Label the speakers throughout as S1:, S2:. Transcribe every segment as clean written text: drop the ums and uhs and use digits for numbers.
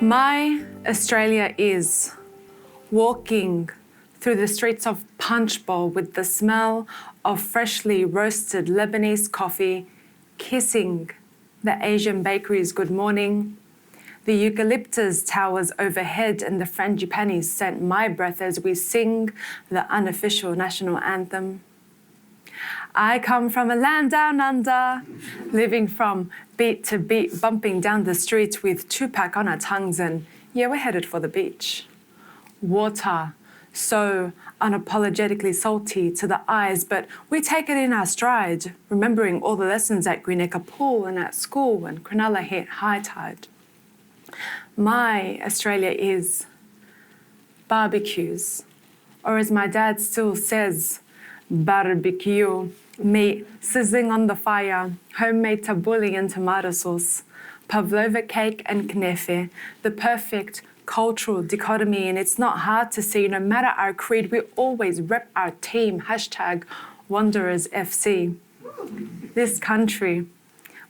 S1: My Australia is walking through the streets of Punch Bowl with the smell of freshly roasted Lebanese coffee, kissing the Asian bakeries good morning. The eucalyptus towers overhead and the frangipanis scent my breath as we sing the unofficial national anthem. I come from a land down under, living from beat to beat, bumping down the streets with Tupac on our tongues, and yeah, we're headed for the beach. Water, so unapologetically salty to the eyes, but we take it in our stride, remembering all the lessons at Greenacre Pool and at school when Cronulla hit high tide. My Australia is barbecues, or as my dad still says, barbecue, meat sizzling on the fire, homemade tabbouleh and tomato sauce, pavlova cake and knefe, the perfect cultural dichotomy, and it's not hard to see, no matter our creed, we always rep our team, #Wanderers FC. This country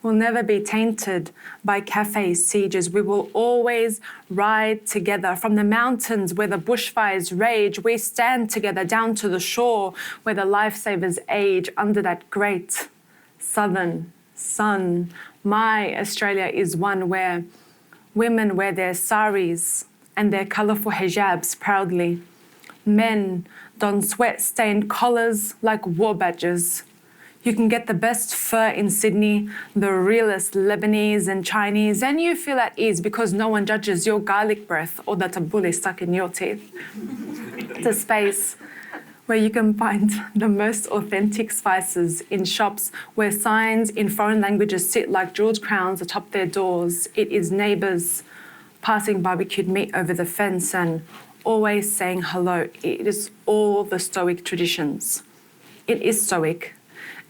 S1: will never be tainted by cafe sieges. We will always ride together from the mountains where the bushfires rage. We stand together down to the shore where the lifesavers age under that great southern sun. My Australia is one where women wear their saris and their colourful hijabs proudly. Men don sweat-stained collars like war badges. You can get the best fur in Sydney, the realest Lebanese and Chinese, and you feel at ease because no one judges your garlic breath or the tabbouleh stuck in your teeth. It's a space where you can find the most authentic spices in shops where signs in foreign languages sit like jeweled crowns atop their doors. It is neighbours passing barbecued meat over the fence and always saying hello. It is all the stoic traditions. It is stoic.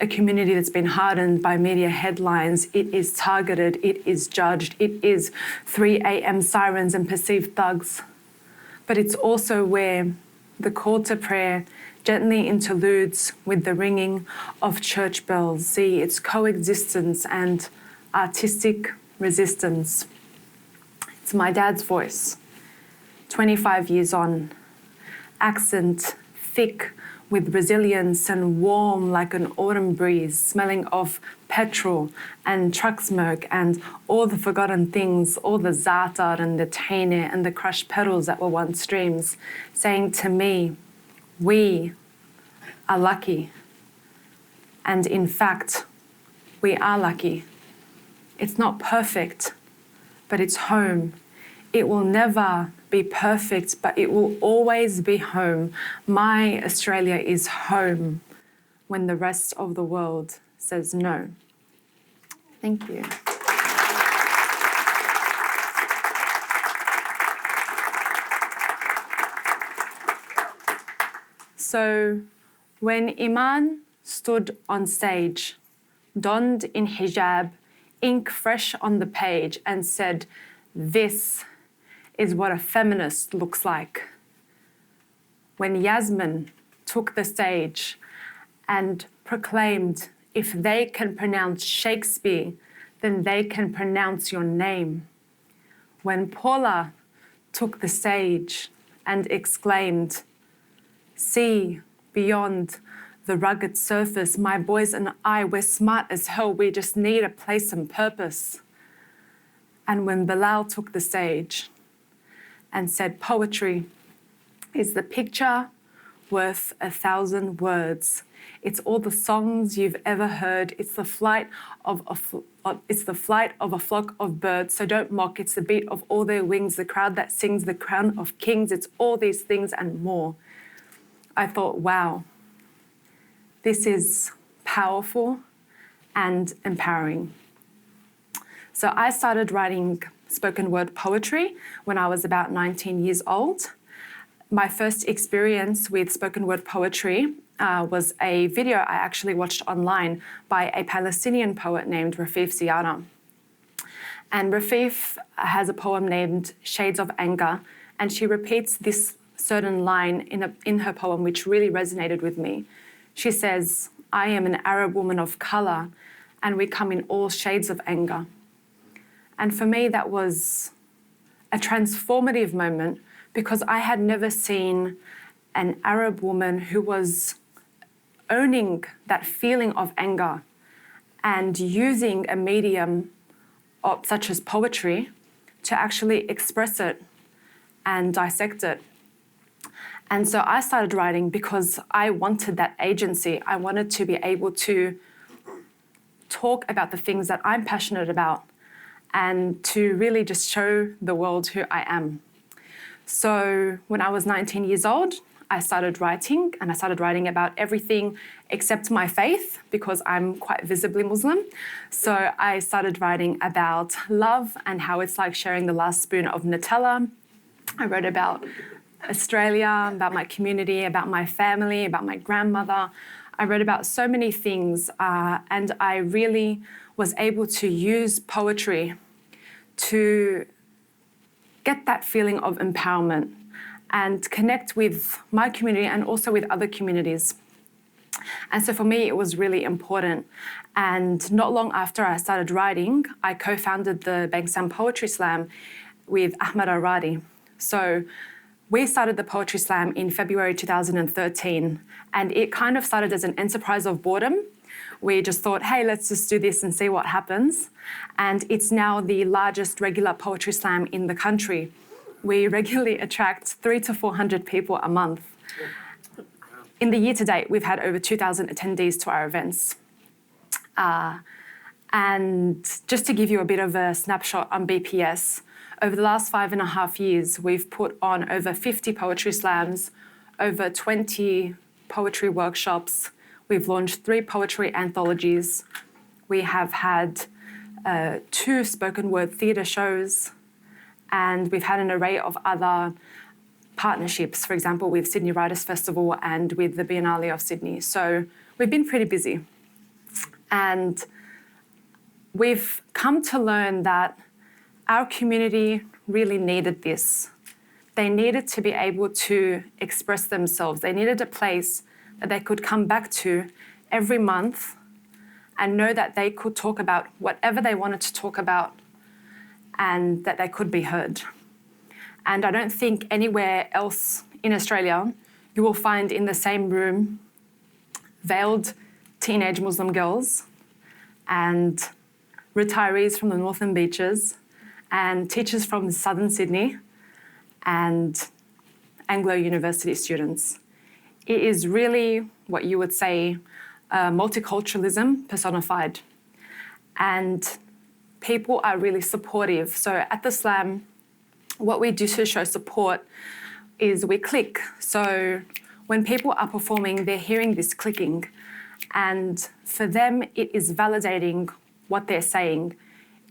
S1: A community that's been hardened by media headlines. It is targeted, it is judged, it is 3 a.m. sirens and perceived thugs. But it's also where the call to prayer gently interludes with the ringing of church bells. See, it's coexistence and artistic resistance. It's my dad's voice, 25 years on, accent thick, with resilience and warm like an autumn breeze, smelling of petrol and truck smoke and all the forgotten things, all the za'atar and the taine and the crushed petals that were once dreams, saying to me, we are lucky. And in fact, we are lucky. It's not perfect, but it's home. It will never be perfect, but it will always be home. My Australia is home when the rest of the world says no. Thank you. So when Iman stood on stage, donned in hijab, ink fresh on the page, and said, "This is what a feminist looks like." When Yasmin took the stage and proclaimed, if they can pronounce Shakespeare, then they can pronounce your name. When Paula took the stage and exclaimed, see beyond the rugged surface, my boys and I, we're smart as hell, we just need a place and purpose. And when Bilal took the stage and said, poetry is the picture worth 1,000 words. It's all the songs you've ever heard. It's the flight of a flock of birds. So don't mock. It's the beat of all their wings, the crowd that sings the crown of kings. It's all these things and more. I thought, wow, this is powerful and empowering. So I started writing spoken word poetry when I was about 19 years old. My first experience with spoken word poetry was a video I actually watched online by a Palestinian poet named Rafif Ziada. And Rafif has a poem named Shades of Anger, and she repeats this certain line in her poem which really resonated with me. She says, I am an Arab woman of color, and we come in all shades of anger. And for me, that was a transformative moment because I had never seen an Arab woman who was owning that feeling of anger and using a medium such as poetry to actually express it and dissect it. And so I started writing because I wanted that agency. I wanted to be able to talk about the things that I'm passionate about and to really just show the world who I am. So when I was 19 years old, I started writing, and I started writing about everything except my faith because I'm quite visibly Muslim. So I started writing about love and how it's like sharing the last spoon of Nutella. I wrote about Australia, about my community, about my family, about my grandmother. I wrote about so many things, and I really was able to use poetry to get that feeling of empowerment and connect with my community and also with other communities. And so for me, it was really important. And not long after I started writing, I co-founded the Bangsam Poetry Slam with Ahmed Aradi. So we started the Poetry Slam in February 2013, and it kind of started as an enterprise of boredom. We just thought, hey, let's just do this and see what happens. And it's now the largest regular poetry slam in the country. We regularly attract 300 to 400 people a month. In the year to date, we've had over 2,000 attendees to our events. And just to give you a bit of a snapshot on BPS, over the last 5.5 years, we've put on over 50 poetry slams, over 20 poetry workshops. We've launched 3 poetry anthologies. We have had 2 spoken word theatre shows, and we've had an array of other partnerships, for example, with Sydney Writers' Festival and with the Biennale of Sydney. So we've been pretty busy. And we've come to learn that our community really needed this. They needed to be able to express themselves. They needed a place that they could come back to every month and know that they could talk about whatever they wanted to talk about and that they could be heard. And I don't think anywhere else in Australia you will find in the same room veiled teenage Muslim girls and retirees from the northern beaches and teachers from southern Sydney and Anglo University students. It is really what you would say multiculturalism personified. And people are really supportive. So at the Slam, what we do to show support is we click. So when people are performing, they're hearing this clicking. And for them, it is validating what they're saying.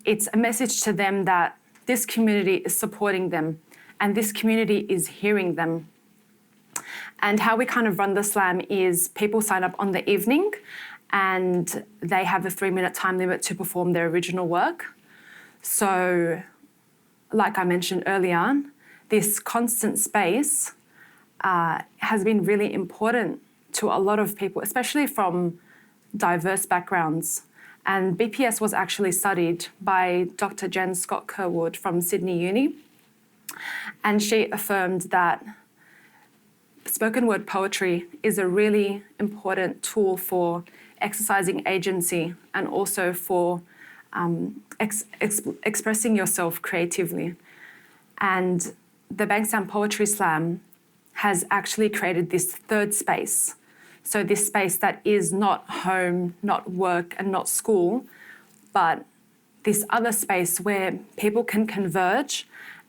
S1: It's a message to them that this community is supporting them and this community is hearing them. And how we kind of run the Slam is people sign up on the evening and they have a 3-minute time limit to perform their original work. So, like I mentioned earlier, this constant space has been really important to a lot of people, especially from diverse backgrounds. And BPS was actually studied by Dr. Jen Scott Kerwood from Sydney Uni. And she affirmed that spoken word poetry is a really important tool for exercising agency and also for expressing yourself creatively. And the Bangsam Poetry Slam has actually created this third space. So this space that is not home, not work, and not school, but this other space where people can converge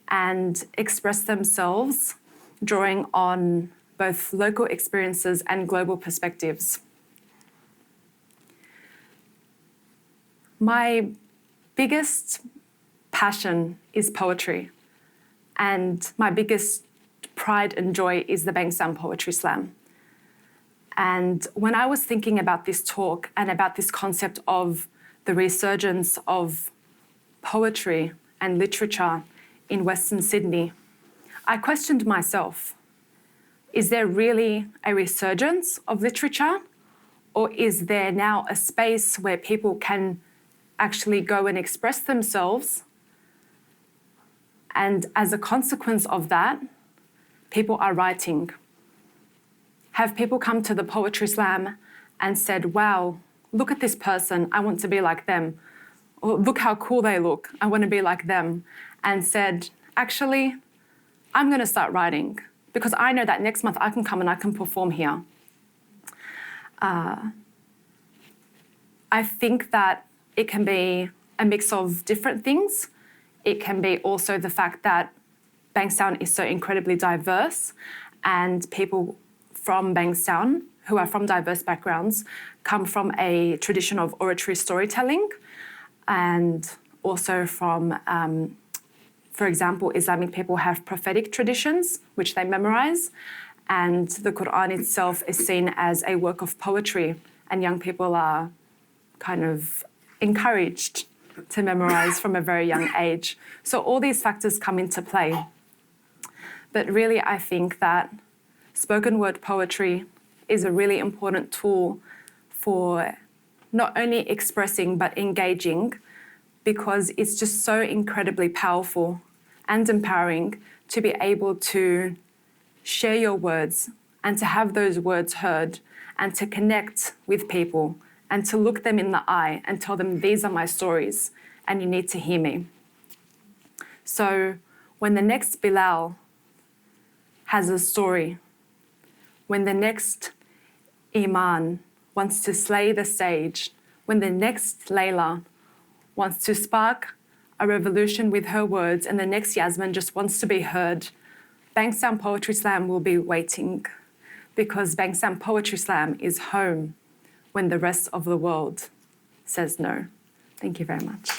S1: and express themselves, drawing on both local experiences and global perspectives. My biggest passion is poetry, and my biggest pride and joy is the Bangsam Poetry Slam. And when I was thinking about this talk and about this concept of the resurgence of poetry and literature in Western Sydney, I questioned myself. Is there really a resurgence of literature, or is there now a space where people can actually go and express themselves And as a consequence of that, people are writing. Have people come to the Poetry Slam and said, wow, look at this person, I want to be like them. Or look how cool they look, I want to be like them. And said, actually, I'm going to start writing because I know that next month I can come and I can perform here. I think that it can be a mix of different things. It can be also the fact that Bankstown is so incredibly diverse, and people from Bankstown who are from diverse backgrounds come from a tradition of oratory storytelling, and also from, for example, Islamic people have prophetic traditions, which they memorize, and the Quran itself is seen as a work of poetry, and young people are kind of encouraged to memorize from a very young age. So all these factors come into play. But really, I think that spoken word poetry is a really important tool for not only expressing but engaging, because it's just so incredibly powerful and empowering to be able to share your words and to have those words heard and to connect with people and to look them in the eye and tell them, these are my stories and you need to hear me. So when the next Bilal has a story, when the next Iman wants to slay the stage, when the next Layla wants to spark a revolution with her words, and the next Yasmin just wants to be heard, Bankstown Poetry Slam will be waiting, because Bankstown Poetry Slam is home when the rest of the world says no. Thank you very much.